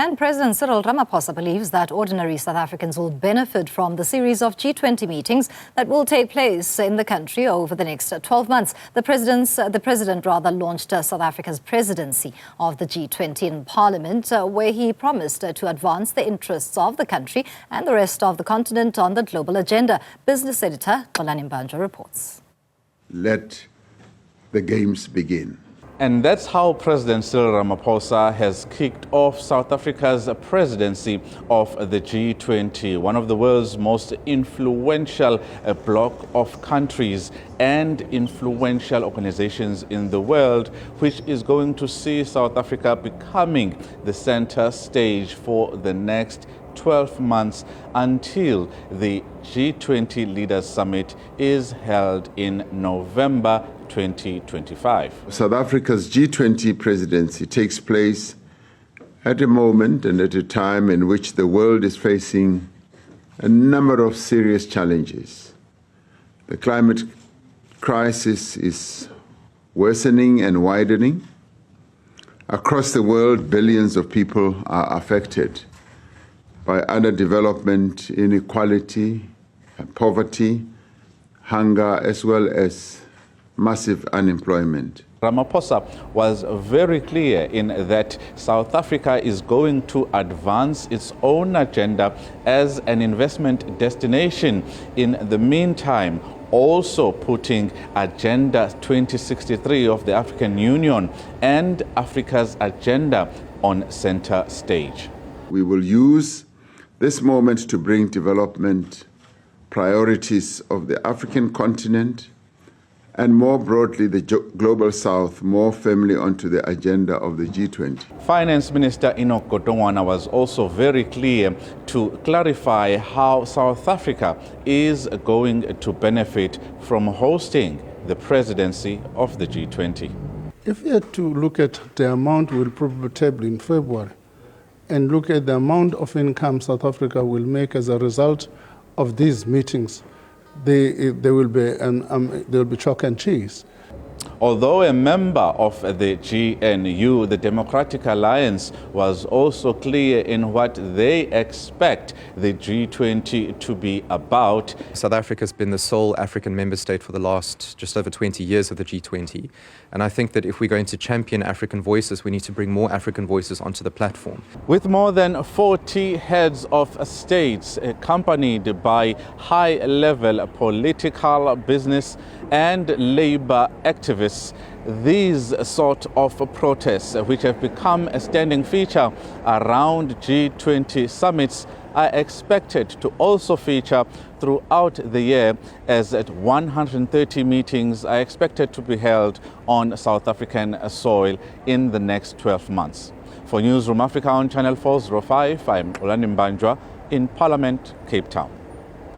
And President Cyril Ramaphosa believes that ordinary South Africans will benefit from the series of G20 meetings that will take place in the country over the next 12 months. The president launched South Africa's presidency of the G20 in Parliament, where he promised to advance the interests of the country and the rest of the continent on the global agenda. Business editor Xolani Mbanjwa reports. Let the games begin. And that's how President Cyril Ramaphosa has kicked off South Africa's presidency of the G20, one of the world's most influential bloc of countries and influential organizations in the world, which is going to see South Africa becoming the center stage for the next 12 months until the G20 Leaders Summit is held in November 2025. South Africa's G20 presidency takes place at a moment and at a time in which the world is facing a number of serious challenges. The climate crisis is worsening and widening. Across the world, billions of people are affected by underdevelopment, inequality, poverty, hunger, as well as massive unemployment. Ramaphosa was very clear in that South Africa is going to advance its own agenda as an investment destination. In the meantime, also putting Agenda 2063 of the African Union and Africa's agenda on center stage. We will use this moment to bring development priorities of the African continent and more broadly the Global South more firmly onto the agenda of the G20. Finance Minister Enoch Godongwana was also very clear to clarify how South Africa is going to benefit from hosting the presidency of the G20. If we had to look at the amount we'll probably table in February and look at the amount of income South Africa will make as a result of these meetings, there will be chalk and cheese. Although a member of the GNU, the Democratic Alliance, was also clear in what they expect the G20 to be about. South Africa has been the sole African member state for the last just over 20 years of the G20. And I think that if we're going to champion African voices, we need to bring more African voices onto the platform. With more than 40 heads of states accompanied by high-level political, business and labor activists, these sort of protests, which have become a standing feature around G20 summits, are expected to also feature throughout the year, as 130 meetings are expected to be held on South African soil in the next 12 months. For Newzroom Afrika on Channel 405, I'm Xolani Mbanjwa in Parliament, Cape Town.